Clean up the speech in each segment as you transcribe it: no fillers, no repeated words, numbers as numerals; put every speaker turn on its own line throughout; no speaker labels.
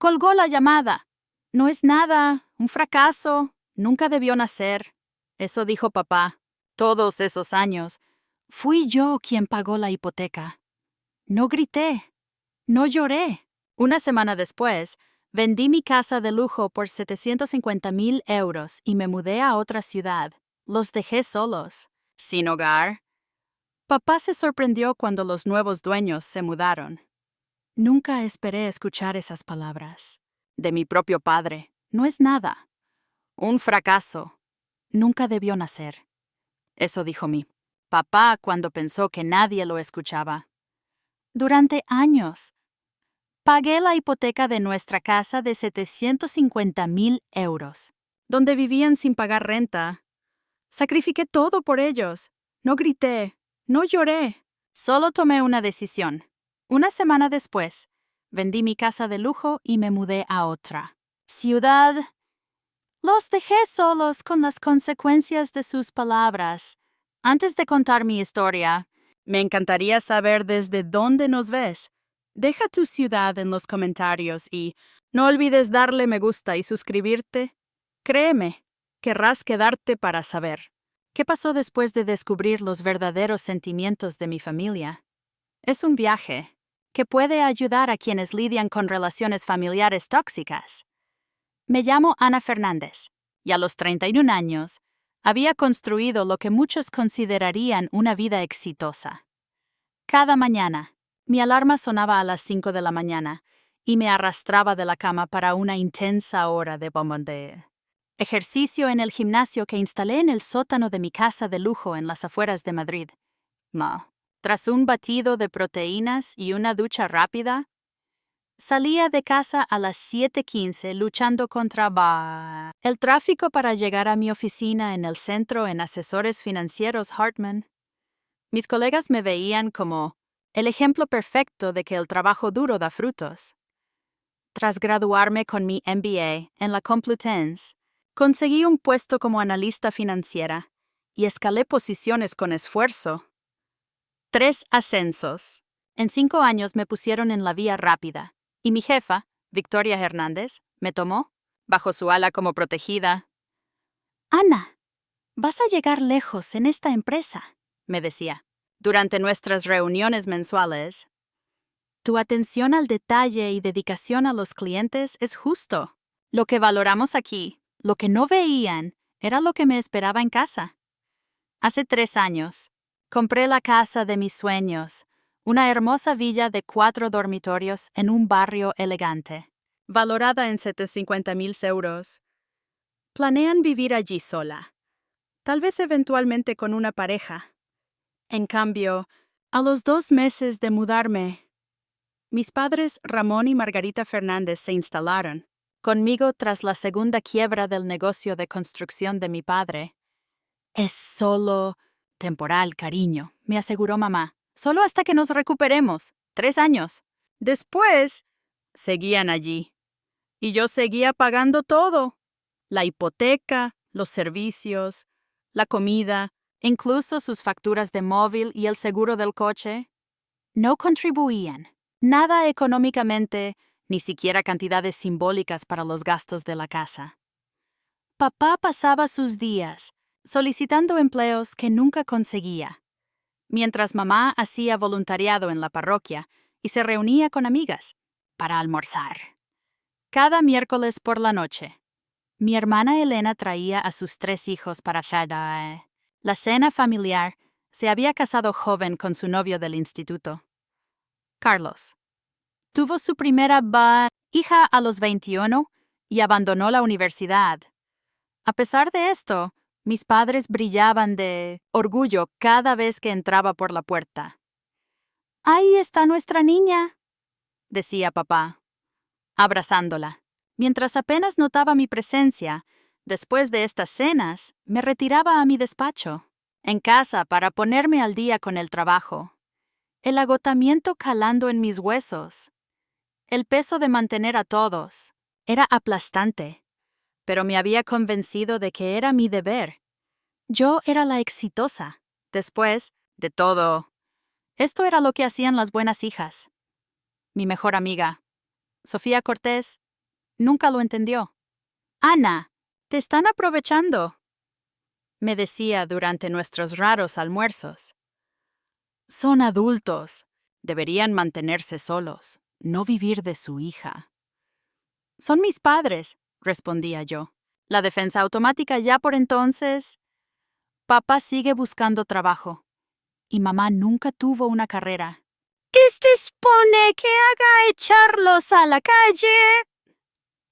Colgó la llamada. No es nada, un fracaso, nunca debió nacer. Eso dijo papá. Todos esos años. Fui yo quien pagó la hipoteca. No grité, no lloré. Una semana después, vendí mi casa de lujo por 750,000 euros y me mudé a otra ciudad. Los dejé solos, sin hogar. Papá se sorprendió cuando los nuevos dueños se mudaron. Nunca esperé escuchar esas palabras. De mi propio padre. No es nada. Un fracaso. Nunca debió nacer. Eso dijo mi papá cuando pensó que nadie lo escuchaba. Durante años, pagué la hipoteca de nuestra casa de 750,000 euros, donde vivían sin pagar renta. Sacrifiqué todo por ellos. No grité, no lloré. Solo tomé una decisión. Una semana después, vendí mi casa de lujo y me mudé a otra ciudad. Los dejé solos con las consecuencias de sus palabras. Antes de contar mi historia, me encantaría saber desde dónde nos ves. Deja tu ciudad en los comentarios y no olvides darle me gusta y suscribirte. Créeme, querrás quedarte para saber qué pasó después de descubrir los verdaderos sentimientos de mi familia. Es un viaje que puede ayudar a quienes lidian con relaciones familiares tóxicas. Me llamo Ana Fernández y a los 31 años había construido lo que muchos considerarían una vida exitosa. Cada mañana, mi alarma sonaba a las 5 de la mañana y me arrastraba de la cama para una intensa hora de bombardeo. Ejercicio en el gimnasio que instalé en el sótano de mi casa de lujo en las afueras de Madrid. Tras un batido de proteínas y una ducha rápida, salía de casa a las 7:15 luchando contra el tráfico para llegar a mi oficina en el centro en Asesores Financieros Hartman. Mis colegas me veían como el ejemplo perfecto de que el trabajo duro da frutos. Tras graduarme con mi MBA en la Complutense, conseguí un puesto como analista financiera y escalé posiciones con esfuerzo. 3 ascensos. En 5 años me pusieron en la vía rápida. Y mi jefa, Victoria Hernández, me tomó, bajo su ala como protegida. Ana, vas a llegar lejos en esta empresa, me decía, durante nuestras reuniones mensuales. Tu atención al detalle y dedicación a los clientes es justo. Lo que valoramos aquí, lo que no veían, era lo que me esperaba en casa. Hace 3 años, compré la casa de mis sueños, una hermosa villa de 4 dormitorios en un barrio elegante, valorada en 750,000 euros. Planean vivir allí sola, tal vez eventualmente con una pareja. En cambio, a los 2 meses de mudarme, mis padres Ramón y Margarita Fernández se instalaron conmigo tras la segunda quiebra del negocio de construcción de mi padre. Es solo temporal, cariño, me aseguró mamá. Solo hasta que nos recuperemos. 3 años. Después, seguían allí. Y yo seguía pagando todo. La hipoteca, los servicios, la comida, incluso sus facturas de móvil y el seguro del coche. No contribuían. Nada económicamente, ni siquiera cantidades simbólicas para los gastos de la casa. Papá pasaba sus días solicitando empleos que nunca conseguía, mientras mamá hacía voluntariado en la parroquia y se reunía con amigas para almorzar. Cada miércoles por la noche, mi hermana Elena traía a sus 3 hijos para la cena familiar. Se había casado joven con su novio del instituto, Carlos. Tuvo su primera hija a los 21 y abandonó la universidad. A pesar de esto, mis padres brillaban de orgullo cada vez que entraba por la puerta. «Ahí está nuestra niña», decía papá, abrazándola. Mientras apenas notaba mi presencia, después de estas cenas, me retiraba a mi despacho, en casa para ponerme al día con el trabajo. El agotamiento calando en mis huesos. El peso de mantener a todos. Era aplastante, pero me había convencido de que era mi deber. Yo era la exitosa. Después de todo, esto era lo que hacían las buenas hijas. Mi mejor amiga, Sofía Cortés, Nunca lo entendió. Ana, te están aprovechando, me decía durante nuestros raros almuerzos. Son adultos. Deberían mantenerse solos, no vivir de su hija. Son mis padres, respondía yo. La defensa automática ya por entonces. Papá sigue buscando trabajo. Y mamá nunca tuvo una carrera. ¿Qué se supone que haga echarlos a la calle?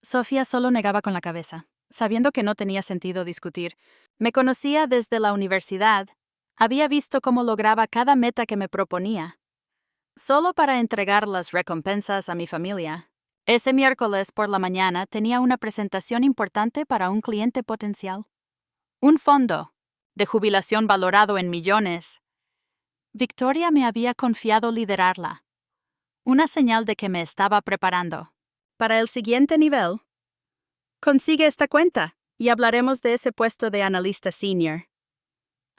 Sofía solo negaba con la cabeza, sabiendo que no tenía sentido discutir. Me conocía desde la universidad. Había visto cómo lograba cada meta que me proponía. Solo para entregar las recompensas a mi familia. Ese miércoles por la mañana tenía una presentación importante para un cliente potencial. Un fondo de jubilación valorado en millones. Victoria me había confiado liderarla. Una señal de que me estaba preparando. Para el siguiente nivel, consigue esta cuenta y hablaremos de ese puesto de analista senior.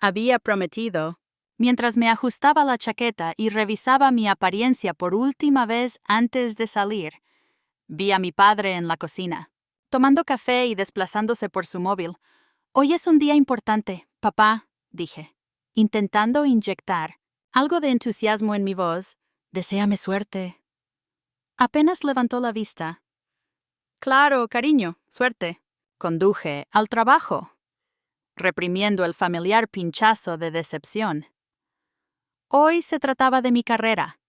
Había prometido, mientras me ajustaba la chaqueta y revisaba mi apariencia por última vez antes de salir. Vi a mi padre en la cocina, tomando café y desplazándose por su móvil. Hoy es un día importante, papá, dije, intentando inyectar algo de entusiasmo en mi voz. Deséame suerte. Apenas levantó la vista. Claro, cariño, suerte. Conduje al trabajo, reprimiendo el familiar pinchazo de decepción. Hoy se trataba de mi carrera,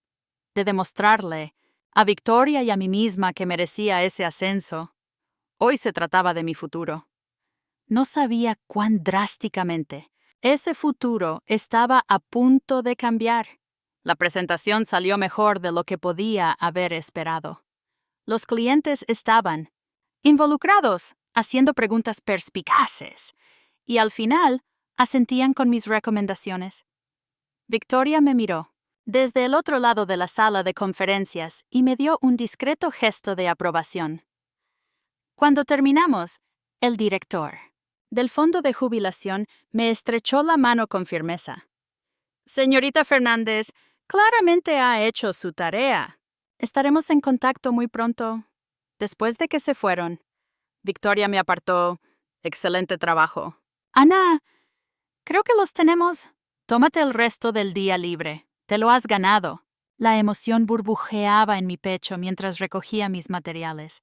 de demostrarle a Victoria y a mí misma que merecía ese ascenso. Hoy se trataba de mi futuro. No sabía cuán drásticamente ese futuro estaba a punto de cambiar. La presentación salió mejor de lo que podía haber esperado. Los clientes estaban involucrados, haciendo preguntas perspicaces, y al final asentían con mis recomendaciones. Victoria me miró desde el otro lado de la sala de conferencias y me dio un discreto gesto de aprobación. Cuando terminamos, el director del fondo de jubilación me estrechó la mano con firmeza. Señorita Fernández, claramente ha hecho su tarea. Estaremos en contacto muy pronto. Después de que se fueron, Victoria me apartó. Excelente trabajo. Ana, creo que los tenemos. Tómate el resto del día libre. Te lo has ganado. La emoción burbujeaba en mi pecho mientras recogía mis materiales.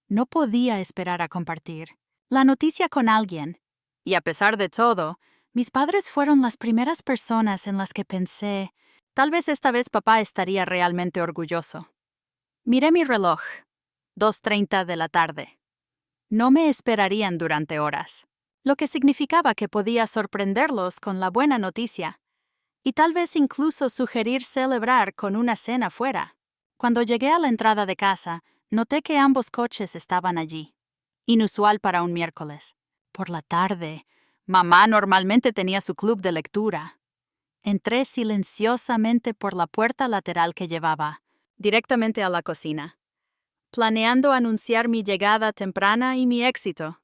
No podía esperar a compartir la noticia con alguien. Y a pesar de todo, mis padres fueron las primeras personas en las que pensé, tal vez esta vez papá estaría realmente orgulloso. Miré mi reloj. 2:30 de la tarde. No me esperarían durante horas, lo que significaba que podía sorprenderlos con la buena noticia, y tal vez incluso sugerir celebrar con una cena fuera. Cuando llegué a la entrada de casa, noté que ambos coches estaban allí. Inusual para un miércoles. Por la tarde, mamá normalmente tenía su club de lectura. Entré silenciosamente por la puerta lateral que llevaba directamente a la cocina, planeando anunciar mi llegada temprana y mi éxito.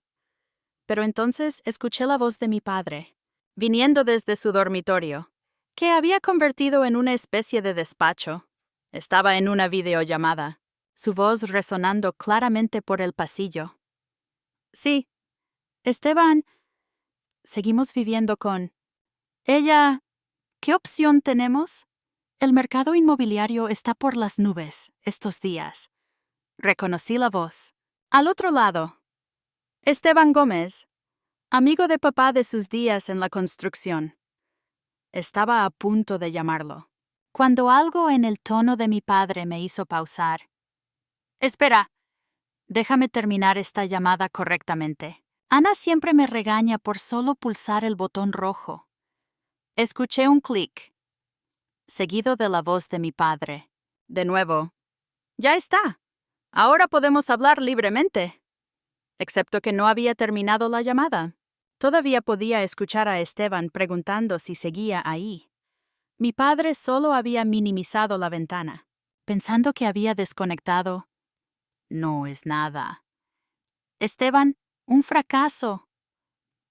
Pero entonces escuché la voz de mi padre, viniendo desde su dormitorio, que había convertido en una especie de despacho. Estaba en una videollamada, su voz resonando claramente por el pasillo. Sí, Esteban, seguimos viviendo con ella. ¿Qué opción tenemos? El mercado inmobiliario está por las nubes estos días. Reconocí la voz. Al otro lado, Esteban Gómez, amigo de papá de sus días en la construcción. Estaba a punto de llamarlo, cuando algo en el tono de mi padre me hizo pausar. Espera, déjame terminar esta llamada correctamente. Ana siempre me regaña por solo pulsar el botón rojo. Escuché un clic, seguido de la voz de mi padre. De nuevo. Ya está. Ahora podemos hablar libremente. Excepto que no había terminado la llamada. Todavía podía escuchar a Esteban preguntando si seguía ahí. Mi padre solo había minimizado la ventana, pensando que había desconectado. No es nada. Esteban, un fracaso.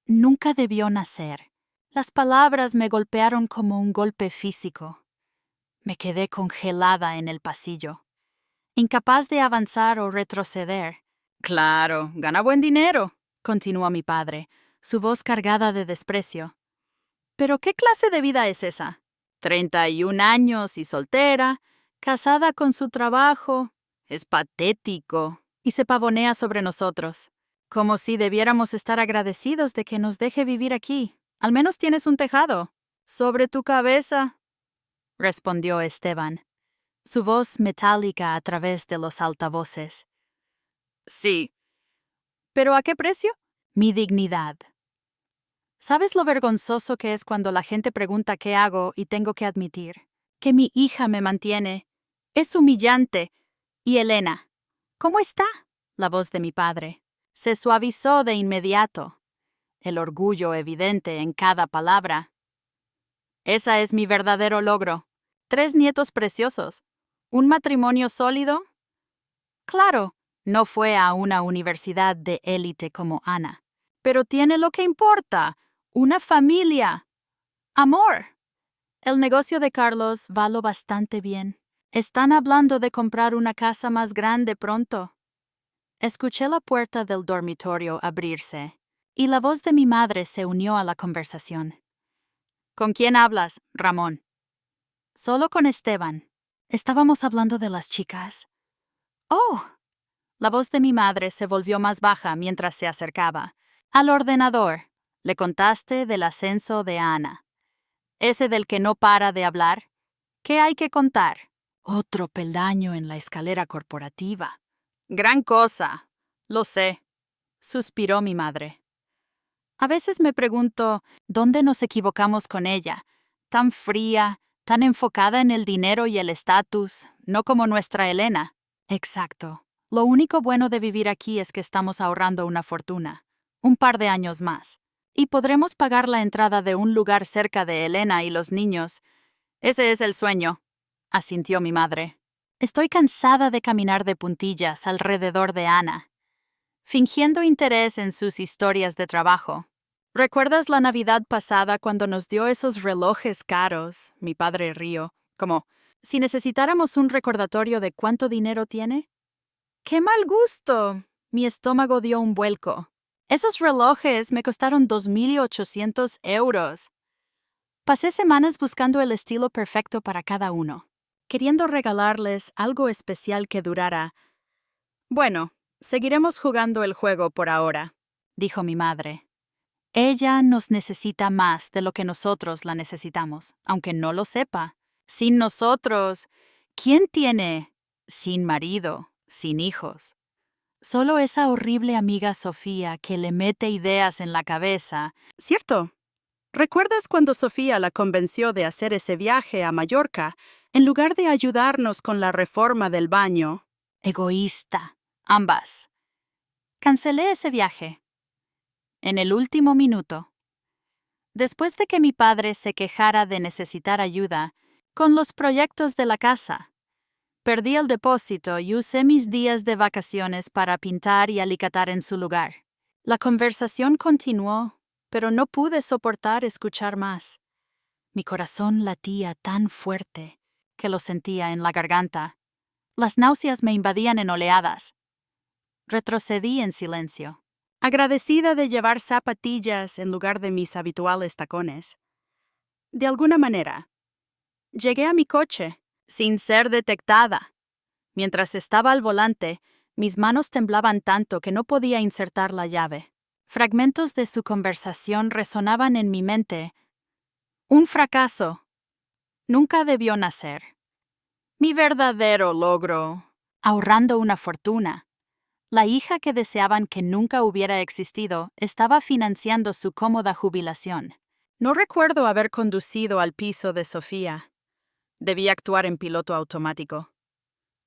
Nunca debió nacer. Las palabras me golpearon como un golpe físico. Me quedé congelada en el pasillo, incapaz de avanzar o retroceder. Claro, gana buen dinero, continuó mi padre, su voz cargada de desprecio. ¿Pero qué clase de vida es esa? 31 años y soltera, casada con su trabajo. Es patético. Y se pavonea sobre nosotros. Como si debiéramos estar agradecidos de que nos deje vivir aquí. Al menos tienes un tejado. Sobre tu cabeza, respondió Esteban, su voz metálica a través de los altavoces. Sí. ¿Pero a qué precio? Mi dignidad. ¿Sabes lo vergonzoso que es cuando la gente pregunta qué hago y tengo que admitir que mi hija me mantiene? Es humillante. Y Elena, ¿cómo está? La voz de mi padre se suavizó de inmediato, el orgullo evidente en cada palabra. Esa es mi verdadero logro. 3 nietos preciosos. ¿Un matrimonio sólido? Claro, no fue a una universidad de élite como Ana, pero tiene lo que importa. Una familia. Amor. El negocio de Carlos va lo bastante bien. Están hablando de comprar una casa más grande pronto. Escuché la puerta del dormitorio abrirse, y la voz de mi madre se unió a la conversación. ¿Con quién hablas, Ramón? Solo con Esteban. Estábamos hablando de las chicas. Oh. La voz de mi madre se volvió más baja mientras se acercaba. Al ordenador. Le contaste del ascenso de Ana. Ese del que no para de hablar. ¿Qué hay que contar? Otro peldaño en la escalera corporativa. Gran cosa. Lo sé, suspiró mi madre. A veces me pregunto, ¿dónde nos equivocamos con ella? Tan fría, tan enfocada en el dinero y el estatus, no como nuestra Elena. Exacto. Lo único bueno de vivir aquí es que estamos ahorrando una fortuna. Un par de años más. Y podremos pagar la entrada de un lugar cerca de Elena y los niños. Ese es el sueño, asintió mi madre. Estoy cansada de caminar de puntillas alrededor de Ana, fingiendo interés en sus historias de trabajo. ¿Recuerdas la Navidad pasada cuando nos dio esos relojes caros? Mi padre rió, como si necesitáramos un recordatorio de cuánto dinero tiene. ¡Qué mal gusto! Mi estómago dio un vuelco. Esos relojes me costaron 2.800 euros. Pasé semanas buscando el estilo perfecto para cada uno, queriendo regalarles algo especial que durara. Bueno, seguiremos jugando el juego por ahora, dijo mi madre. Ella nos necesita más de lo que nosotros la necesitamos, aunque no lo sepa. Sin nosotros, ¿quién tiene? Sin marido, sin hijos. Solo esa horrible amiga Sofía que le mete ideas en la cabeza. Cierto. ¿Recuerdas cuando Sofía la convenció de hacer ese viaje a Mallorca en lugar de ayudarnos con la reforma del baño? Egoísta. Ambas. Cancelé ese viaje. En el último minuto. Después de que mi padre se quejara de necesitar ayuda con los proyectos de la casa. Perdí el depósito y usé mis días de vacaciones para pintar y alicatar en su lugar. La conversación continuó, pero no pude soportar escuchar más. Mi corazón latía tan fuerte que lo sentía en la garganta. Las náuseas me invadían en oleadas. Retrocedí en silencio, agradecida de llevar zapatillas en lugar de mis habituales tacones. De alguna manera, llegué a mi coche, sin ser detectada. Mientras estaba al volante, mis manos temblaban tanto que no podía insertar la llave. Fragmentos de su conversación resonaban en mi mente. Un fracaso. Nunca debió nacer. Mi verdadero logro. Ahorrando una fortuna. La hija que deseaban que nunca hubiera existido estaba financiando su cómoda jubilación. No recuerdo haber conducido al piso de Sofía. Debí actuar en piloto automático.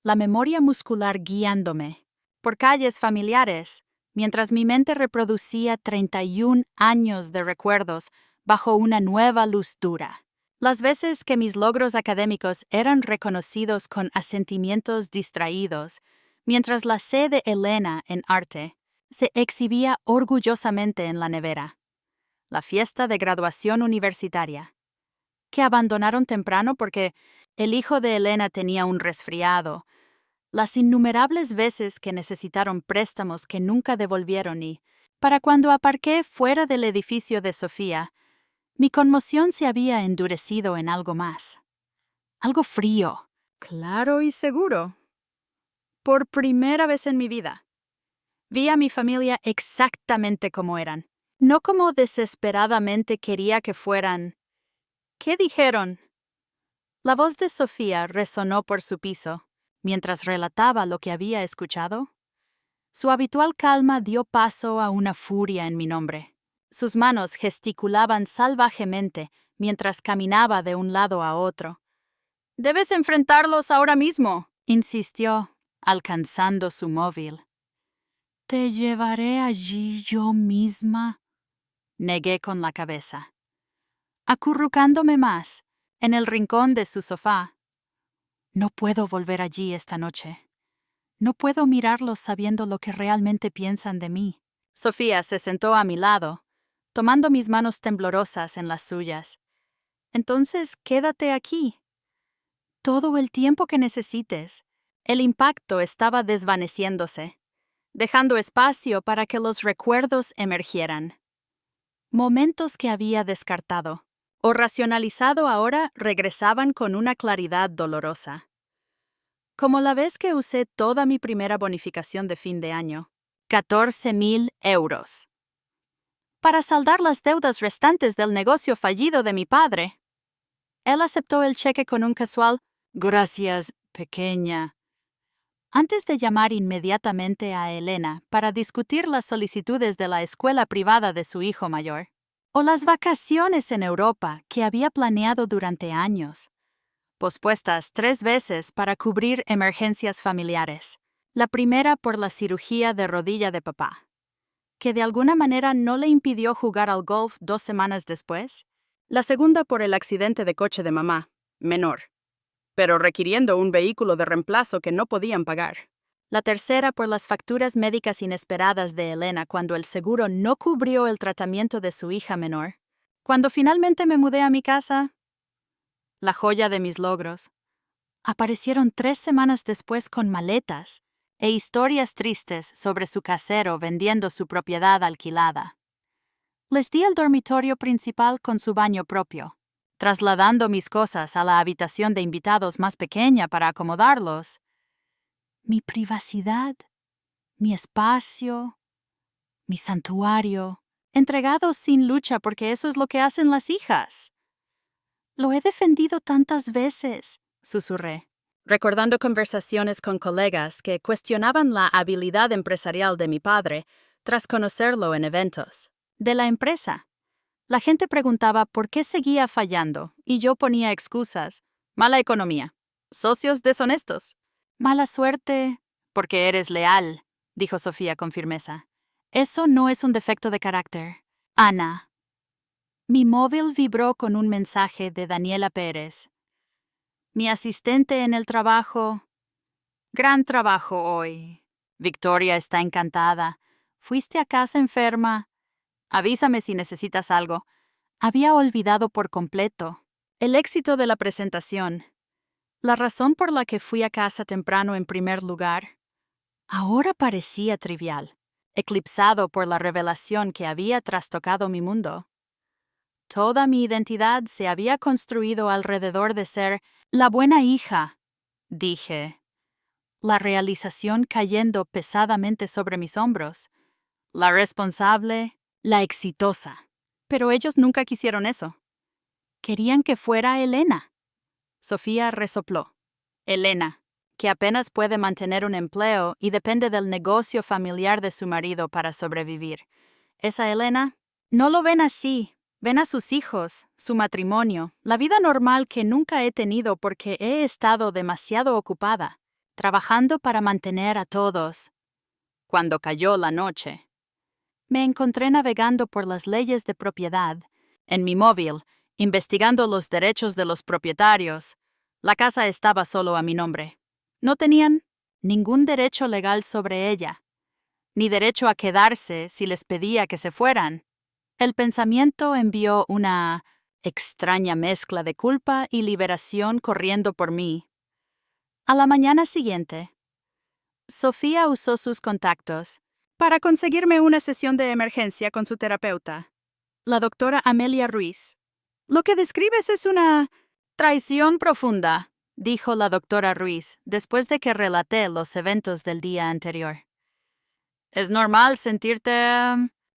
La memoria muscular guiándome por calles familiares, mientras mi mente reproducía 31 años de recuerdos bajo una nueva luz dura. Las veces que mis logros académicos eran reconocidos con asentimientos distraídos, mientras la C de Elena en arte se exhibía orgullosamente en la nevera. La fiesta de graduación universitaria, que abandonaron temprano porque el hijo de Elena tenía un resfriado. las innumerables veces que necesitaron préstamos que nunca devolvieron y, para cuando aparqué fuera del edificio de Sofía, mi conmoción se había endurecido en algo más. Algo frío, claro y seguro. Por primera vez en mi vida, vi a mi familia exactamente como eran, no como desesperadamente quería que fueran. ¿Qué dijeron? La voz de Sofía resonó por su piso, mientras relataba lo que había escuchado. Su habitual calma dio paso a una furia en mi nombre. Sus manos gesticulaban salvajemente mientras caminaba de un lado a otro. «Debes enfrentarlos ahora mismo», insistió, alcanzando su móvil. «Te llevaré allí yo misma», negué con la cabeza. Acurrucándome más, en el rincón de su sofá. No puedo volver allí esta noche. No puedo mirarlos sabiendo lo que realmente piensan de mí. Sofía se sentó a mi lado, tomando mis manos temblorosas en las suyas. Entonces, quédate aquí. Todo el tiempo que necesites. El impacto estaba desvaneciéndose, dejando espacio para que los recuerdos emergieran. Momentos que había descartado o racionalizado ahora regresaban con una claridad dolorosa. Como la vez que usé toda mi primera bonificación de fin de año, 14,000 euros, para saldar las deudas restantes del negocio fallido de mi padre. Él aceptó el cheque con un casual «Gracias, pequeña», antes de llamar inmediatamente a Elena para discutir las solicitudes de la escuela privada de su hijo mayor, o las vacaciones en Europa que había planeado durante años, pospuestas 3 veces para cubrir emergencias familiares. La primera por la cirugía de rodilla de papá, que de alguna manera no le impidió jugar al golf 2 semanas después. La segunda por el accidente de coche de mamá, menor, pero requiriendo un vehículo de reemplazo que no podían pagar. La tercera por las facturas médicas inesperadas de Elena cuando el seguro no cubrió el tratamiento de su hija menor. Cuando finalmente me mudé a mi casa, la joya de mis logros, aparecieron 3 semanas después con maletas e historias tristes sobre su casero vendiendo su propiedad alquilada. Les di el dormitorio principal con su baño propio, trasladando mis cosas a la habitación de invitados más pequeña para acomodarlos. Mi privacidad, mi espacio, mi santuario, entregados sin lucha porque eso es lo que hacen las hijas. Lo he defendido tantas veces, susurré, recordando conversaciones con colegas que cuestionaban la habilidad empresarial de mi padre tras conocerlo en eventos. De la empresa. La gente preguntaba por qué seguía fallando y yo ponía excusas. Mala economía. Socios deshonestos. Mala suerte. Porque eres leal, dijo Sofía con firmeza. Eso no es un defecto de carácter. Ana. Mi móvil vibró con un mensaje de Daniela Pérez. Mi asistente en el trabajo. Gran trabajo hoy. Victoria está encantada. ¿Fuiste a casa enferma? Avísame si necesitas algo. Había olvidado por completo el éxito de la presentación. La razón por la que fui a casa temprano en primer lugar. Ahora parecía trivial, eclipsado por la revelación que había trastocado mi mundo. Toda mi identidad se había construido alrededor de ser la buena hija, dije. La realización cayendo pesadamente sobre mis hombros. La responsable, la exitosa. Pero ellos nunca quisieron eso. Querían que fuera Elena. Sofía resopló. Elena, que apenas puede mantener un empleo y depende del negocio familiar de su marido para sobrevivir. Esa Elena, no lo ven así. Ven a sus hijos, su matrimonio, la vida normal que nunca he tenido porque he estado demasiado ocupada, trabajando para mantener a todos. Cuando cayó la noche, me encontré navegando por las leyes de propiedad, en mi móvil, investigando los derechos de los propietarios. La casa estaba solo a mi nombre. No tenían ningún derecho legal sobre ella, ni derecho a quedarse si les pedía que se fueran. El pensamiento envió una extraña mezcla de culpa y liberación corriendo por mí. A la mañana siguiente, Sofía usó sus contactos para conseguirme una sesión de emergencia con su terapeuta, la doctora Amelia Ruiz. Lo que describes es una traición profunda, dijo la doctora Ruiz después de que relaté los eventos del día anterior. Es normal sentirte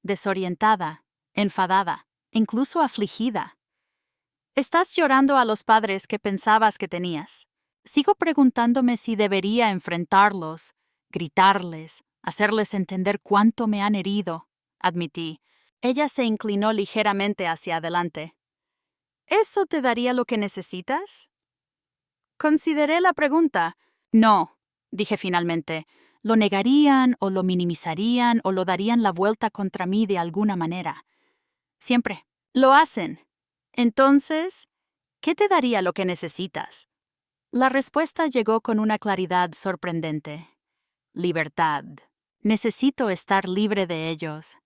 desorientada, enfadada, incluso afligida. Estás llorando a los padres que pensabas que tenías. Sigo preguntándome si debería enfrentarlos, gritarles, hacerles entender cuánto me han herido, admití. Ella se inclinó ligeramente hacia adelante. ¿Eso te daría lo que necesitas? Consideré la pregunta. No, dije finalmente. Lo negarían o lo minimizarían o lo darían la vuelta contra mí de alguna manera. Siempre. Lo hacen. Entonces, ¿qué te daría lo que necesitas? La respuesta llegó con una claridad sorprendente. Libertad. Necesito estar libre de ellos.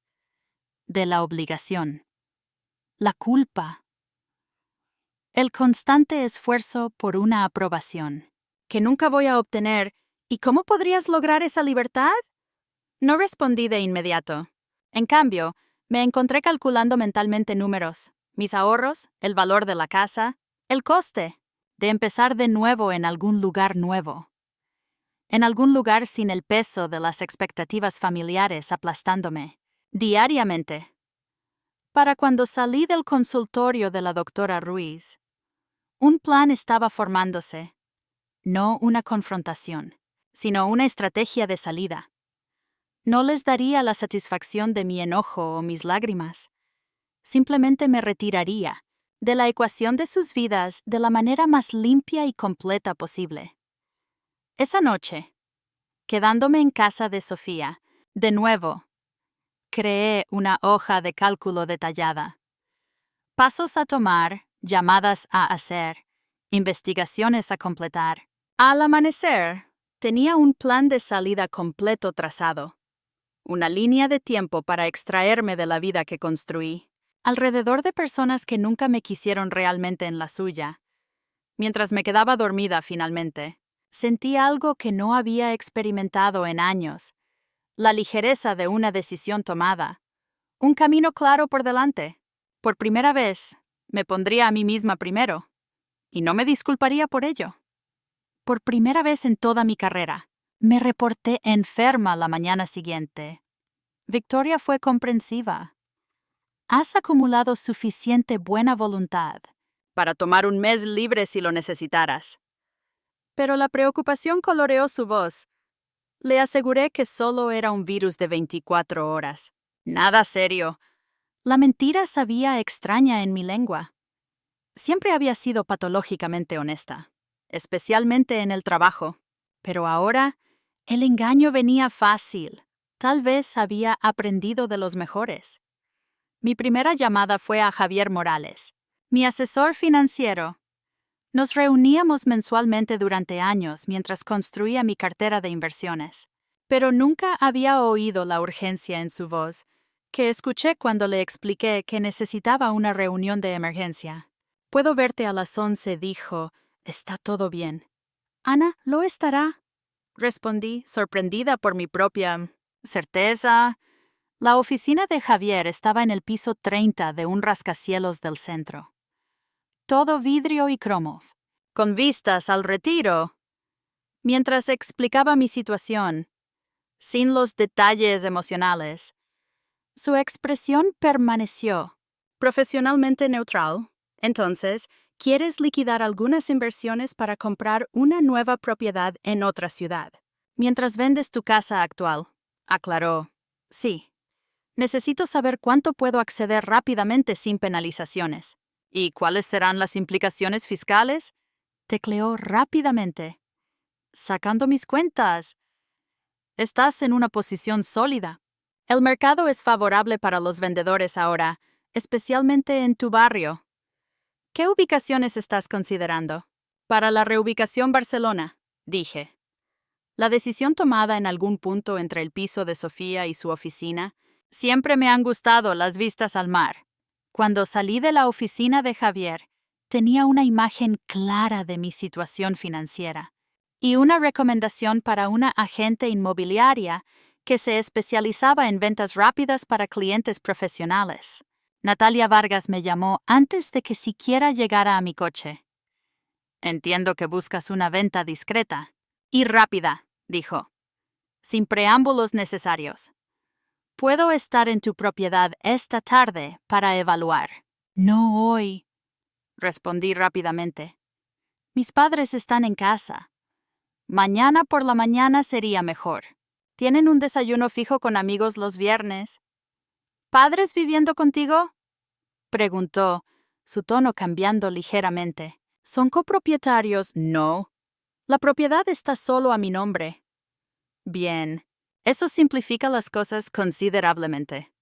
De la obligación. La culpa. El constante esfuerzo por una aprobación, que nunca voy a obtener. ¿Y cómo podrías lograr esa libertad? No respondí de inmediato. En cambio, me encontré calculando mentalmente números, mis ahorros, el valor de la casa, el coste de empezar de nuevo en algún lugar nuevo. En algún lugar sin el peso de las expectativas familiares aplastándome, diariamente. Para cuando salí del consultorio de la doctora Ruiz, un plan estaba formándose, no una confrontación, sino una estrategia de salida. No les daría la satisfacción de mi enojo o mis lágrimas. Simplemente me retiraría de la ecuación de sus vidas de la manera más limpia y completa posible. Esa noche, quedándome en casa de Sofía, de nuevo, creé una hoja de cálculo detallada. Pasos a tomar, llamadas a hacer, investigaciones a completar. Al amanecer, tenía un plan de salida completo trazado. Una línea de tiempo para extraerme de la vida que construí, alrededor de personas que nunca me quisieron realmente en la suya. Mientras me quedaba dormida finalmente, sentí algo que no había experimentado en años, la ligereza de una decisión tomada, un camino claro por delante. Por primera vez, me pondría a mí misma primero, y no me disculparía por ello. Por primera vez en toda mi carrera, me reporté enferma la mañana siguiente. Victoria fue comprensiva. Has acumulado suficiente buena voluntad para tomar un mes libre si lo necesitaras. Pero la preocupación coloreó su voz. Le aseguré que solo era un virus de 24 horas. Nada serio. La mentira sabía extraña en mi lengua. Siempre había sido patológicamente honesta, especialmente en el trabajo. Pero ahora, el engaño venía fácil. Tal vez había aprendido de los mejores. Mi primera llamada fue a Javier Morales, mi asesor financiero. Nos reuníamos mensualmente durante años mientras construía mi cartera de inversiones, pero nunca había oído la urgencia en su voz, que escuché cuando le expliqué que necesitaba una reunión de emergencia. Puedo verte a las 11, dijo. Está todo bien. Ana, lo estará, respondí, sorprendida por mi propia certeza. La oficina de Javier estaba en el piso 30 de un rascacielos del centro. Todo vidrio y cromos, con vistas al retiro. Mientras explicaba mi situación, sin los detalles emocionales, su expresión permaneció profesionalmente neutral. Entonces, ¿quieres liquidar algunas inversiones para comprar una nueva propiedad en otra ciudad? Mientras vendes tu casa actual, aclaró. Sí. Necesito saber cuánto puedo acceder rápidamente sin penalizaciones. ¿Y cuáles serán las implicaciones fiscales? Tecleó rápidamente. Sacando mis cuentas. Estás en una posición sólida. El mercado es favorable para los vendedores ahora, especialmente en tu barrio. ¿Qué ubicaciones estás considerando? Para la reubicación Barcelona, dije. La decisión tomada en algún punto entre el piso de Sofía y su oficina. Siempre me han gustado las vistas al mar. Cuando salí de la oficina de Javier, tenía una imagen clara de mi situación financiera. y una recomendación para una agente inmobiliaria que se especializaba en ventas rápidas para clientes profesionales. Natalia Vargas me llamó antes de que siquiera llegara a mi coche. Entiendo que buscas una venta discreta y rápida, dijo, sin preámbulos necesarios. Puedo estar en tu propiedad esta tarde para evaluar. No hoy, respondí rápidamente. Mis padres están en casa. Mañana por la mañana sería mejor. ¿Tienen un desayuno fijo con amigos los viernes? ¿Padres viviendo contigo? Preguntó, su tono cambiando ligeramente. ¿Son copropietarios? No. La propiedad está solo a mi nombre. Bien, eso simplifica las cosas considerablemente.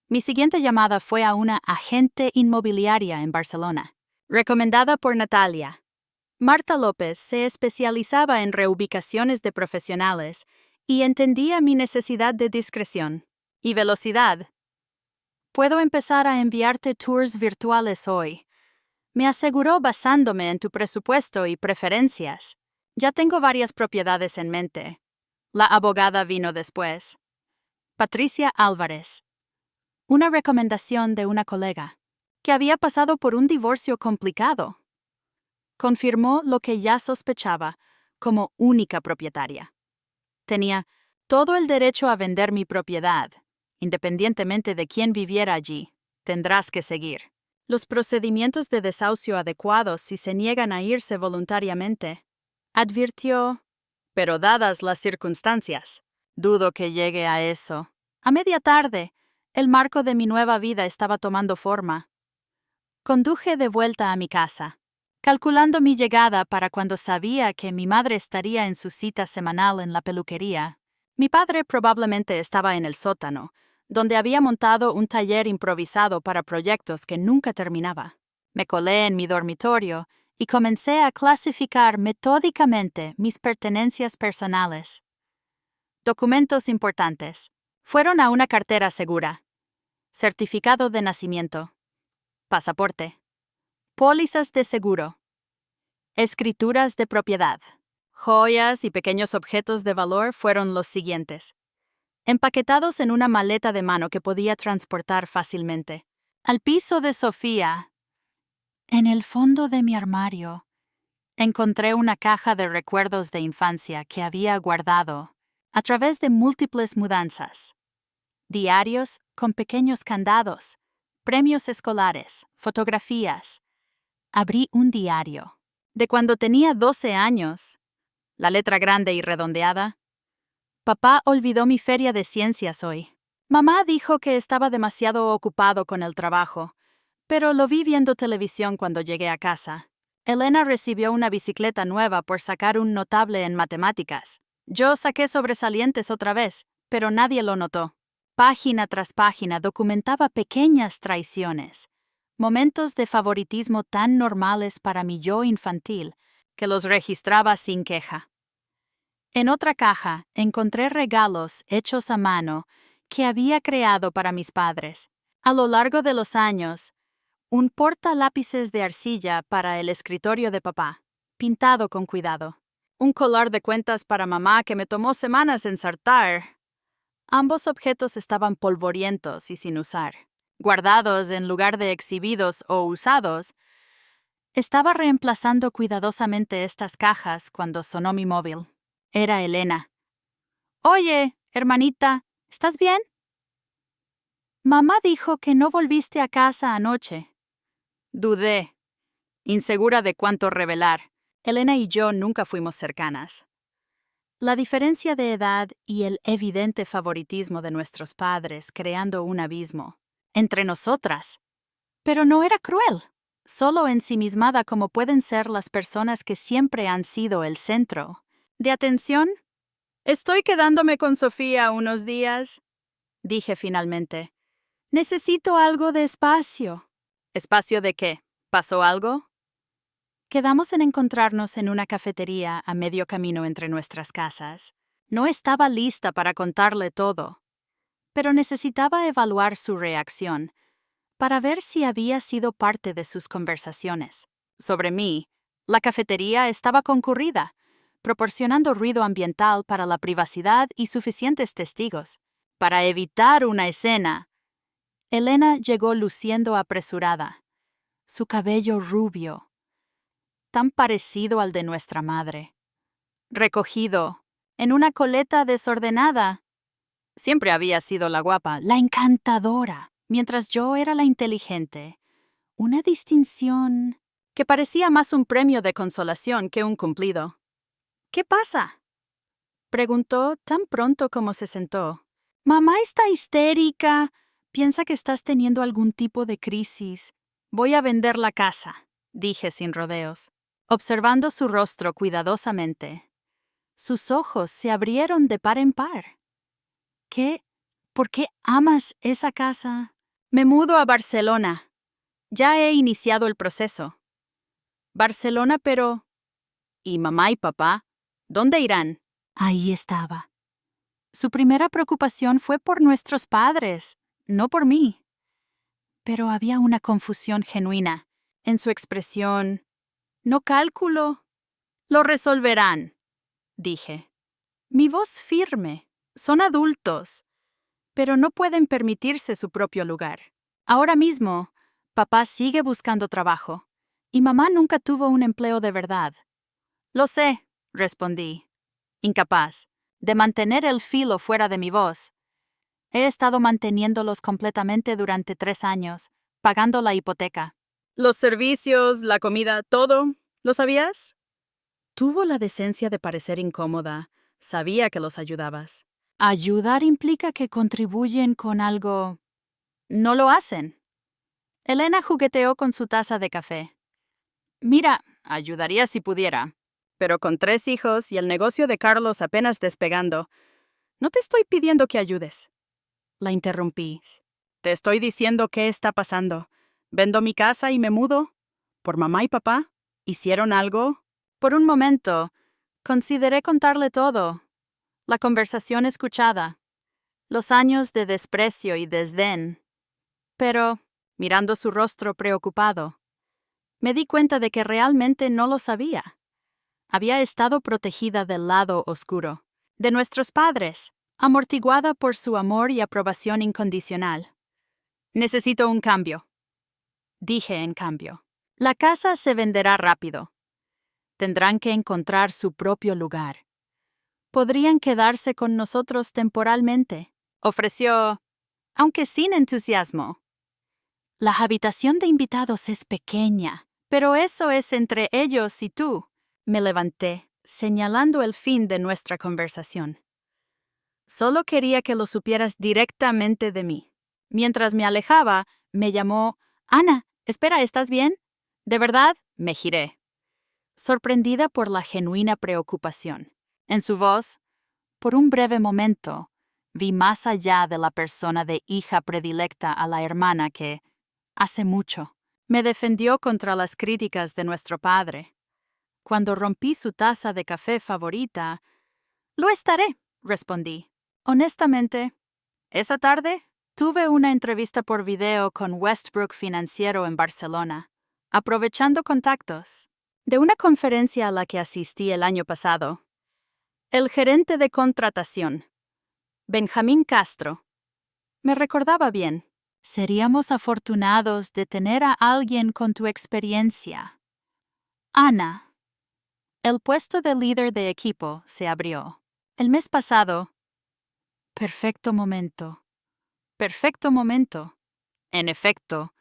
Mi siguiente llamada fue a una agente inmobiliaria en Barcelona, recomendada por Natalia. Marta López se especializaba en reubicaciones de profesionales y entendía mi necesidad de discreción y velocidad. Puedo empezar a enviarte tours virtuales hoy, me aseguró basándome en tu presupuesto y preferencias. Ya tengo varias propiedades en mente. La abogada vino después. Patricia Álvarez. Una recomendación de una colega, que había pasado por un divorcio complicado. Confirmó lo que ya sospechaba como única propietaria. Tenía todo el derecho a vender mi propiedad, independientemente de quién viviera allí. Tendrás que seguir los procedimientos de desahucio adecuados si se niegan a irse voluntariamente. Advirtió, pero dadas las circunstancias, dudo que llegue a eso. A media tarde, el marco de mi nueva vida estaba tomando forma. Conduje de vuelta a mi casa, calculando mi llegada para cuando sabía que mi madre estaría en su cita semanal en la peluquería. Mi padre probablemente estaba en el sótano, donde había montado un taller improvisado para proyectos que nunca terminaba. Me colé en mi dormitorio y comencé a clasificar metódicamente mis pertenencias personales. Documentos importantes. Fueron a una cartera segura. Certificado de nacimiento. Pasaporte. Pólizas de seguro. Escrituras de propiedad. Joyas y pequeños objetos de valor fueron los siguientes, empaquetados en una maleta de mano que podía transportar fácilmente. Al piso de Sofía, en el fondo de mi armario, encontré una caja de recuerdos de infancia que había guardado a través de múltiples mudanzas. Diarios con pequeños candados, premios escolares, fotografías. Abrí un diario. De cuando tenía 12 años, la letra grande y redondeada. Papá olvidó mi feria de ciencias hoy. Mamá dijo que estaba demasiado ocupado con el trabajo, pero lo vi viendo televisión cuando llegué a casa. Elena recibió una bicicleta nueva por sacar un notable en matemáticas. Yo saqué sobresalientes otra vez, pero nadie lo notó. Página tras página documentaba pequeñas traiciones, momentos de favoritismo tan normales para mi yo infantil que los registraba sin queja. En otra caja encontré regalos hechos a mano que había creado para mis padres. A lo largo de los años, un portalápices de arcilla para el escritorio de papá, pintado con cuidado. Un colar de cuentas para mamá que me tomó semanas ensartar. Ambos objetos estaban polvorientos y sin usar. Guardados en lugar de exhibidos o usados, estaba reemplazando cuidadosamente estas cajas cuando sonó mi móvil. Era Elena. Oye, hermanita, ¿estás bien? Mamá dijo que no volviste a casa anoche. Dudé, insegura de cuánto revelar. Elena y yo nunca fuimos cercanas. La diferencia de edad y el evidente favoritismo de nuestros padres creando un abismo entre nosotras. Pero no era cruel, solo ensimismada como pueden ser las personas que siempre han sido el centro de atención. Estoy quedándome con Sofía unos días, dije finalmente. Necesito algo de espacio. ¿Espacio de qué? ¿Pasó algo? Quedamos en encontrarnos en una cafetería a medio camino entre nuestras casas. No estaba lista para contarle todo, pero necesitaba evaluar su reacción para ver si había sido parte de sus conversaciones. Sobre mí, la cafetería estaba concurrida, proporcionando ruido ambiental para la privacidad y suficientes testigos. Para evitar una escena, Elena llegó luciendo apresurada, su cabello rubio, tan parecido al de nuestra madre, recogido en una coleta desordenada. Siempre había sido la guapa, la encantadora, mientras yo era la inteligente. Una distinción que parecía más un premio de consolación que un cumplido. ¿Qué pasa?, preguntó tan pronto como se sentó. Mamá está histérica. Piensa que estás teniendo algún tipo de crisis. Voy a vender la casa, dije sin rodeos, observando su rostro cuidadosamente. Sus ojos se abrieron de par en par. ¿Qué? ¿Por qué amas esa casa? Me mudo a Barcelona. Ya he iniciado el proceso. Barcelona, pero... ¿Y mamá y papá? ¿Dónde irán? Ahí estaba. Su primera preocupación fue por nuestros padres, no por mí. Pero había una confusión genuina en su expresión. No cálculo. Lo resolverán, dije. Mi voz firme. Son adultos, pero no pueden permitirse su propio lugar. Ahora mismo, papá sigue buscando trabajo, y mamá nunca tuvo un empleo de verdad. Lo sé, respondí, incapaz de mantener el filo fuera de mi voz. He estado manteniéndolos completamente durante 3 años, pagando la hipoteca. Los servicios, la comida, todo, ¿lo sabías? Tuvo la decencia de parecer incómoda. Sabía que los ayudabas. Ayudar implica que contribuyen con algo. No lo hacen. Elena jugueteó con su taza de café. Mira, ayudaría si pudiera, pero con 3 hijos y el negocio de Carlos apenas despegando, no te estoy pidiendo que ayudes. La interrumpí. Te estoy diciendo qué está pasando. ¿Vendo mi casa y me mudo? ¿Por mamá y papá? ¿Hicieron algo? Por un momento, consideré contarle todo. La conversación escuchada. Los años de desprecio y desdén. Pero, mirando su rostro preocupado, me di cuenta de que realmente no lo sabía. Había estado protegida del lado oscuro, de nuestros padres, amortiguada por su amor y aprobación incondicional. Necesito un cambio, dije en cambio. La casa se venderá rápido. Tendrán que encontrar su propio lugar. Podrían quedarse con nosotros temporalmente, ofreció, aunque sin entusiasmo. La habitación de invitados es pequeña, pero eso es entre ellos y tú. Me levanté, señalando el fin de nuestra conversación. Solo quería que lo supieras directamente de mí. Mientras me alejaba, me llamó, Ana, espera, ¿estás bien? ¿De verdad? Me giré, sorprendida por la genuina preocupación. En su voz, por un breve momento, vi más allá de la persona de hija predilecta a la hermana que, hace mucho, me defendió contra las críticas de nuestro padre. Cuando rompí su taza de café favorita, lo estaré, respondí. Honestamente, esa tarde tuve una entrevista por video con Westbrook Financiero en Barcelona, aprovechando contactos de una conferencia a la que asistí el año pasado. El gerente de contratación, Benjamín Castro, me recordaba bien. Seríamos afortunados de tener a alguien con tu experiencia. Ana. El puesto de líder de equipo se abrió. El mes pasado. Perfecto momento. Perfecto momento. En efecto,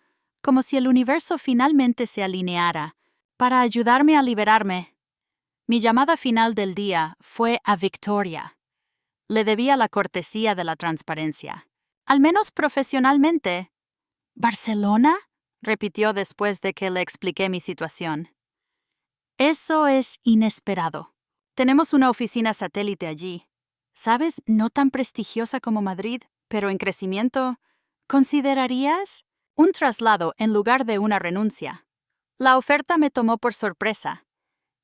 como si el universo finalmente se alineara para ayudarme a liberarme. Mi llamada final del día fue a Victoria. Le debía la cortesía de la transparencia. Al menos profesionalmente. ¿Barcelona?, repitió después de que le expliqué mi situación. Eso es inesperado. Tenemos una oficina satélite allí. ¿Sabes? No tan prestigiosa como Madrid, pero en crecimiento. ¿Considerarías un traslado en lugar de una renuncia? La oferta me tomó por sorpresa.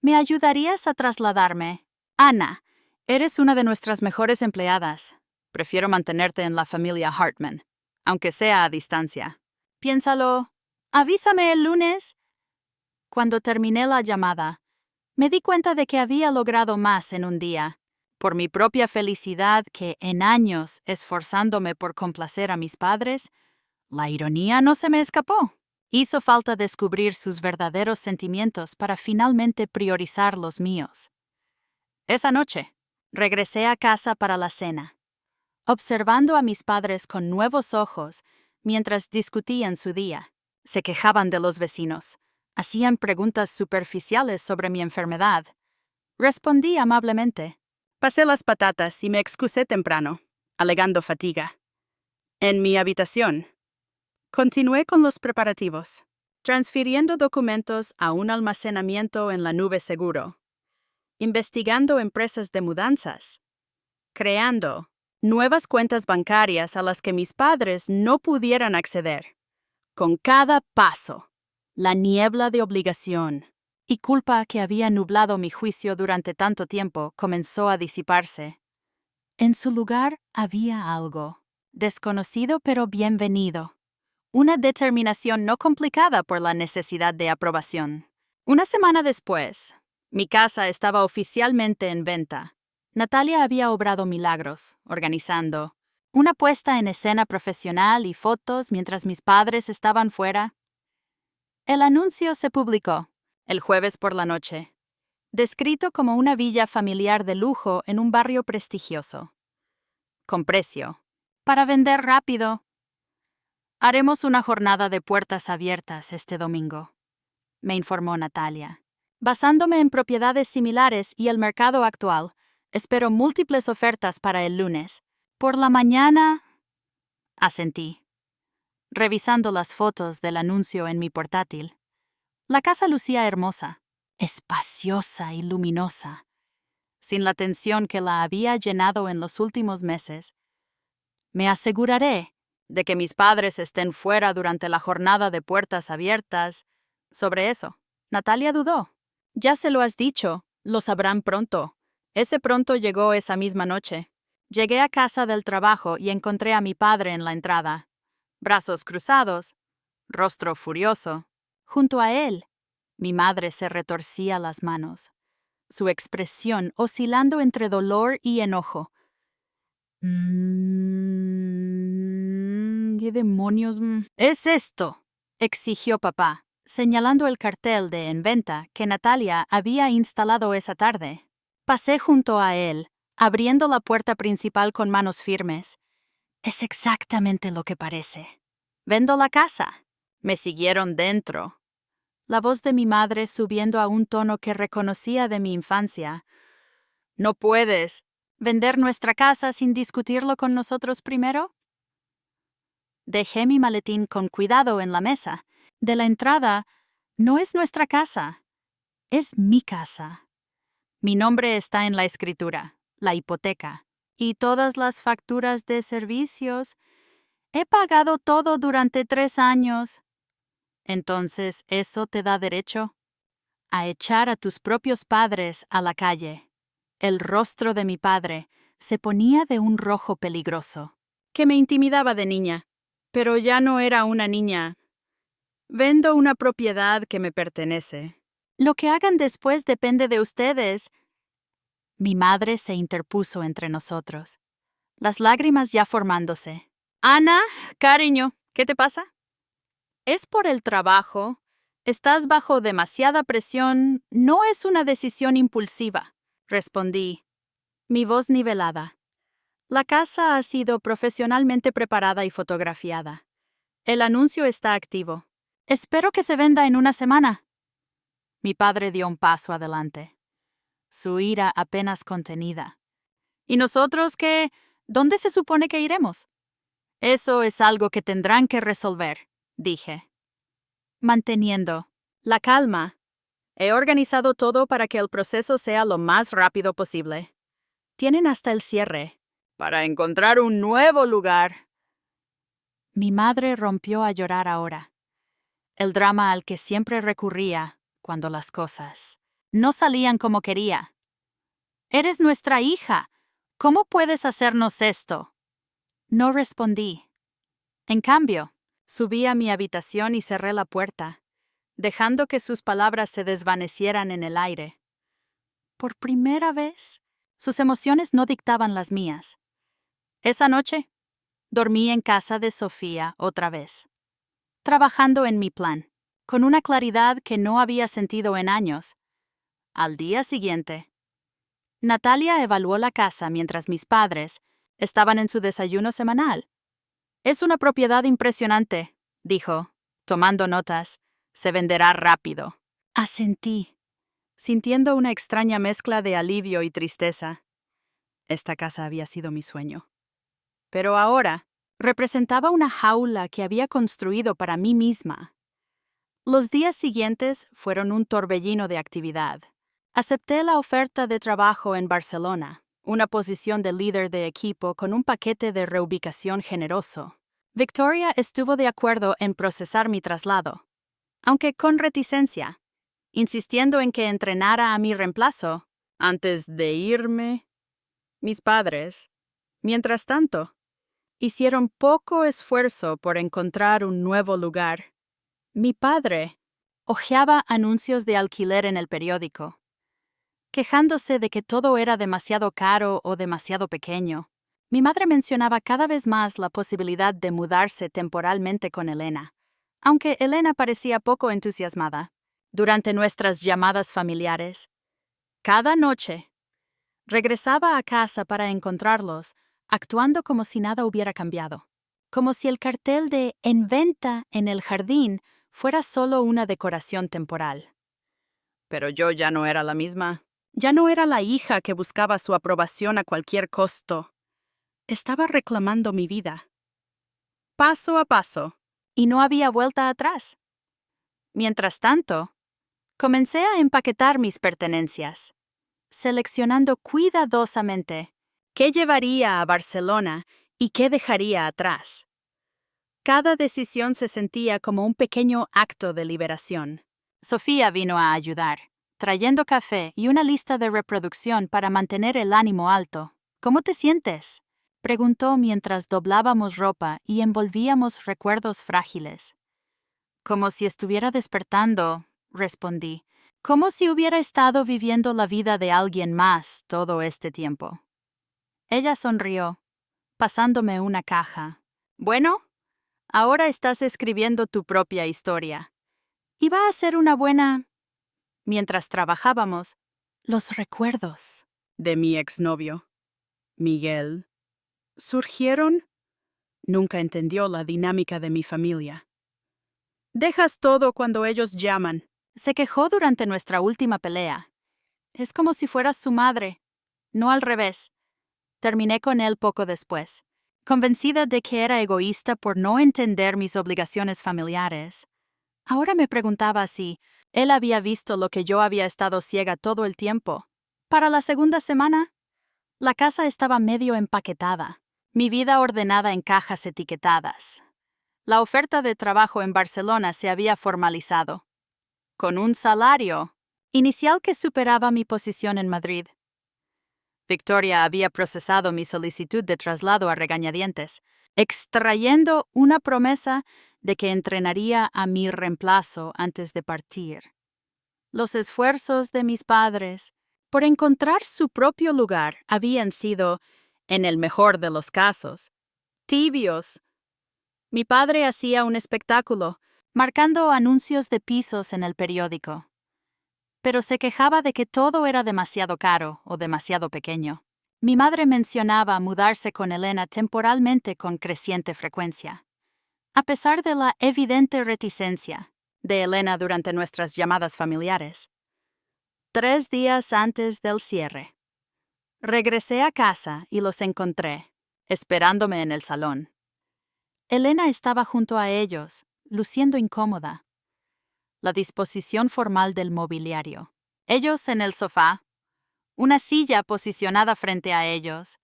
¿Me ayudarías a trasladarme? Ana, eres una de nuestras mejores empleadas. Prefiero mantenerte en la familia Hartman, aunque sea a distancia. Piénsalo. Avísame el lunes. Cuando terminé la llamada, Me di cuenta de que había logrado más en un día, por mi propia felicidad que en años esforzándome por complacer a mis padres. La ironía no se me escapó. Hizo falta descubrir sus verdaderos sentimientos para finalmente priorizar los míos. Esa noche, regresé a casa para la cena, observando a mis padres con nuevos ojos mientras discutían su día. Se quejaban de los vecinos, hacían preguntas superficiales sobre mi enfermedad. Respondí amablemente. Pasé las patatas y me excusé temprano, alegando fatiga. En mi habitación, continué con los preparativos, transfiriendo documentos a un almacenamiento en la nube seguro, investigando empresas de mudanzas, creando nuevas cuentas bancarias a las que mis padres no pudieran acceder. Con cada paso, la niebla de obligación y culpa que había nublado mi juicio durante tanto tiempo comenzó a disiparse. En su lugar había algo, desconocido pero bienvenido. Una determinación no complicada por la necesidad de aprobación. Una semana después, mi casa estaba oficialmente en venta. Natalia había obrado milagros, organizando una puesta en escena profesional y fotos mientras mis padres estaban fuera. El anuncio se publicó el jueves por la noche, descrito como una villa familiar de lujo en un barrio prestigioso. Con precio. Para vender rápido. Haremos una jornada de puertas abiertas este domingo, me informó Natalia. Basándome en propiedades similares y el mercado actual, espero múltiples ofertas para el lunes. Por la mañana, asentí, revisando las fotos del anuncio en mi portátil. La casa lucía hermosa, espaciosa y luminosa, sin la tensión que la había llenado en los últimos meses. Me aseguraré de que mis padres estén fuera durante la jornada de puertas abiertas. Sobre eso, Natalia dudó. Ya se lo has dicho, lo sabrán pronto. Ese pronto llegó esa misma noche. Llegué a casa del trabajo y encontré a mi padre en la entrada. Brazos cruzados, rostro furioso. Junto a él, mi madre se retorcía las manos, su expresión oscilando entre dolor y enojo. ¿Qué demonios es esto?, exigió papá, señalando el cartel de en venta que Natalia había instalado esa tarde. Pasé junto a él, abriendo la puerta principal con manos firmes. Es exactamente lo que parece. Vendo la casa. Me siguieron dentro. La voz de mi madre subiendo a un tono que reconocía de mi infancia. ¿No puedes vender nuestra casa sin discutirlo con nosotros primero? Dejé mi maletín con cuidado en la mesa. De la entrada, no es nuestra casa, es mi casa. Mi nombre está en la escritura, la hipoteca, y todas las facturas de servicios. He pagado todo durante 3 años. Entonces, ¿eso te da derecho a echar a tus propios padres a la calle? El rostro de mi padre se ponía de un rojo peligroso, que me intimidaba de niña. Pero ya no era una niña. Vendo una propiedad que me pertenece. Lo que hagan después depende de ustedes. Mi madre se interpuso entre nosotros, las lágrimas ya formándose. Ana, cariño, ¿qué te pasa? Es por el trabajo. Estás bajo demasiada presión. No es una decisión impulsiva, respondí, mi voz nivelada. La casa ha sido profesionalmente preparada y fotografiada. El anuncio está activo. Espero que se venda en una semana. Mi padre dio un paso adelante, su ira apenas contenida. ¿Y nosotros qué? ¿Dónde se supone que iremos? Eso es algo que tendrán que resolver, dije, manteniendo la calma. He organizado todo para que el proceso sea lo más rápido posible. Tienen hasta el cierre para encontrar un nuevo lugar. Mi madre rompió a llorar ahora, el drama al que siempre recurría cuando las cosas no salían como quería. Eres nuestra hija. ¿Cómo puedes hacernos esto? No respondí. En cambio, subí a mi habitación y cerré la puerta, dejando que sus palabras se desvanecieran en el aire. por primera vez. Sus emociones no dictaban las mías. Esa noche, dormí en casa de Sofía otra vez, trabajando en mi plan, con una claridad que no había sentido en años. Al día siguiente, Natalia evaluó la casa mientras mis padres estaban en su desayuno semanal. «Es una propiedad impresionante», dijo, tomando notas. «Se venderá rápido». Asentí, sintiendo una extraña mezcla de alivio y tristeza. Esta casa había sido mi sueño. Pero ahora representaba una jaula que había construido para mí misma. Los días siguientes fueron un torbellino de actividad. Acepté la oferta de trabajo en Barcelona, una posición de líder de equipo con un paquete de reubicación generoso. Victoria estuvo de acuerdo en procesar mi traslado, aunque con reticencia, insistiendo en que entrenara a mi reemplazo antes de irme. Mis padres, mientras tanto, hicieron poco esfuerzo por encontrar un nuevo lugar. Mi padre hojeaba anuncios de alquiler en el periódico, quejándose de que todo era demasiado caro o demasiado pequeño. Mi madre mencionaba cada vez más la posibilidad de mudarse temporalmente con Elena, aunque Elena parecía poco entusiasmada. Durante nuestras llamadas familiares, cada noche, regresaba a casa para encontrarlos, actuando como si nada hubiera cambiado, como si el cartel de «En venta» en el jardín fuera solo una decoración temporal. Pero yo ya no era la misma. Ya no era la hija que buscaba su aprobación a cualquier costo. Estaba reclamando mi vida, paso a paso, y no había vuelta atrás. Mientras tanto, comencé a empaquetar mis pertenencias, seleccionando cuidadosamente qué llevaría a Barcelona y qué dejaría atrás. Cada decisión se sentía como un pequeño acto de liberación. Sofía vino a ayudar, trayendo café y una lista de reproducción para mantener el ánimo alto. «¿Cómo te sientes?», preguntó mientras doblábamos ropa y envolvíamos recuerdos frágiles. «Como si estuviera despertando», respondí, «como si hubiera estado viviendo la vida de alguien más todo este tiempo». Ella sonrió, pasándome una caja. «Bueno, ahora estás escribiendo tu propia historia. Y va a ser una buena...». Mientras trabajábamos, los recuerdos de mi exnovio, Miguel, surgieron. Nunca entendió la dinámica de mi familia. «Dejas todo cuando ellos llaman», se quejó durante nuestra última pelea. «Es como si fueras su madre, no al revés». Terminé con él poco después, convencida de que era egoísta por no entender mis obligaciones familiares. Ahora me preguntaba si él había visto lo que yo había estado ciega todo el tiempo. Para la segunda semana, la casa estaba medio empaquetada, mi vida ordenada en cajas etiquetadas. La oferta de trabajo en Barcelona se había formalizado, con un salario inicial que superaba mi posición en Madrid. Victoria había procesado mi solicitud de traslado a regañadientes, extrayendo una promesa de que entrenaría a mi reemplazo antes de partir. Los esfuerzos de mis padres por encontrar su propio lugar habían sido, en el mejor de los casos, tibios. Mi padre hacía un espectáculo, marcando anuncios de pisos en el periódico, pero se quejaba de que todo era demasiado caro o demasiado pequeño. Mi madre mencionaba mudarse con Elena temporalmente con creciente frecuencia, a pesar de la evidente reticencia de Elena durante nuestras llamadas familiares. 3 días antes del cierre, regresé a casa y los encontré, esperándome en el salón. Elena estaba junto a ellos, luciendo incómoda. La disposición formal del mobiliario. Ellos en el sofá, una silla posicionada frente a ellos,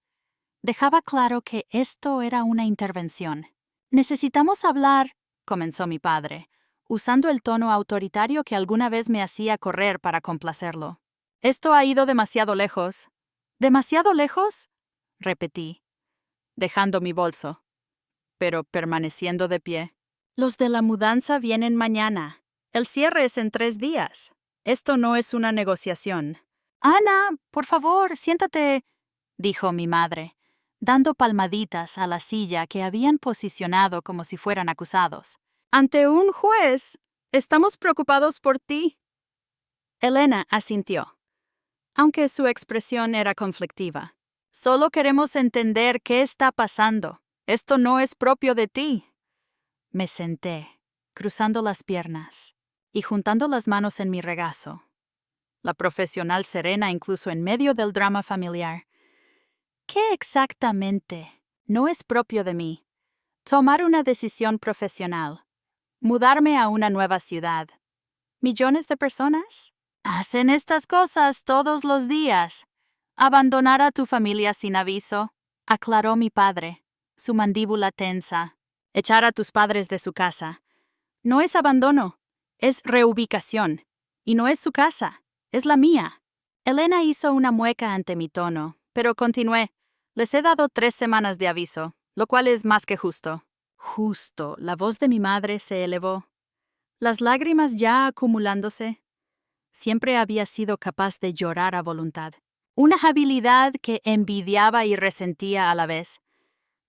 dejaba claro que esto era una intervención. «Necesitamos hablar», comenzó mi padre, usando el tono autoritario que alguna vez me hacía correr para complacerlo. «Esto ha ido demasiado lejos». «¿Demasiado lejos?», repetí, dejando mi bolso, pero permaneciendo de pie. «Los de la mudanza vienen mañana. El cierre es en 3 días. Esto no es una negociación. Ana, por favor, siéntate, dijo mi madre, dando palmaditas a la silla que habían posicionado como si fueran acusados. Ante un juez, estamos preocupados por ti. Elena asintió, aunque su expresión era conflictiva. Solo queremos entender qué está pasando. Esto no es propio de ti. Me senté, cruzando las piernas y juntando las manos en mi regazo. La profesional serena incluso en medio del drama familiar. ¿Qué exactamente no es propio de mí? Tomar una decisión profesional. Mudarme a una nueva ciudad. ¿Millones de personas? Hacen estas cosas todos los días. Abandonar a tu familia sin aviso, aclaró mi padre, su mandíbula tensa. Echar a tus padres de su casa. No es abandono, es reubicación. Y no es su casa, es la mía. Elena hizo una mueca ante mi tono, pero continué. Les he dado 3 semanas de aviso, lo cual es más que justo. Justo, la voz de mi madre se elevó. Las lágrimas ya acumulándose. Siempre había sido capaz de llorar a voluntad. Una habilidad que envidiaba y resentía a la vez.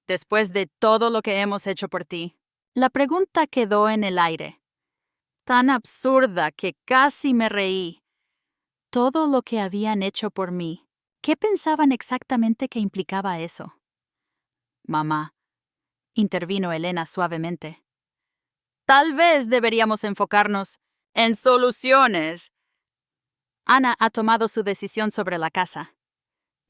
Después de todo lo que hemos hecho por ti. La pregunta quedó en el aire. Tan absurda que casi me reí. Todo lo que habían hecho por mí. ¿Qué pensaban exactamente que implicaba eso? Mamá, intervino Elena suavemente. Tal vez deberíamos enfocarnos en soluciones. Ana ha tomado su decisión sobre la casa.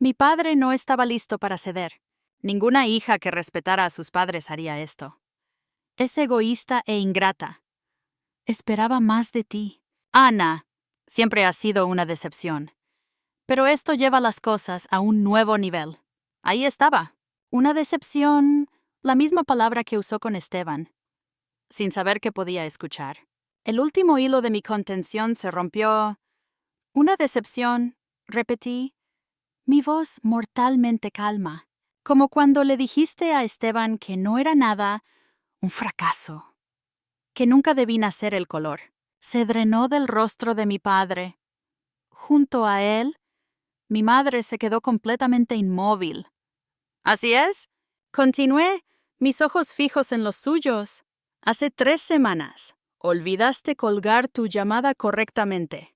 Mi padre no estaba listo para ceder. Ninguna hija que respetara a sus padres haría esto. Es egoísta e ingrata. Esperaba más de ti. Ana, siempre has sido una decepción. Pero esto lleva las cosas a un nuevo nivel. Ahí estaba. Una decepción, la misma palabra que usó con Esteban, sin saber que podía escuchar. El último hilo de mi contención se rompió. Una decepción, repetí, mi voz mortalmente calma, como cuando le dijiste a Esteban que no era nada, un fracaso, que nunca debí nacer el color. Se drenó del rostro de mi padre. Junto a él, mi madre se quedó completamente inmóvil. ¿Así es? Continué, mis ojos fijos en los suyos. Hace 3 semanas, olvidaste colgar tu llamada correctamente.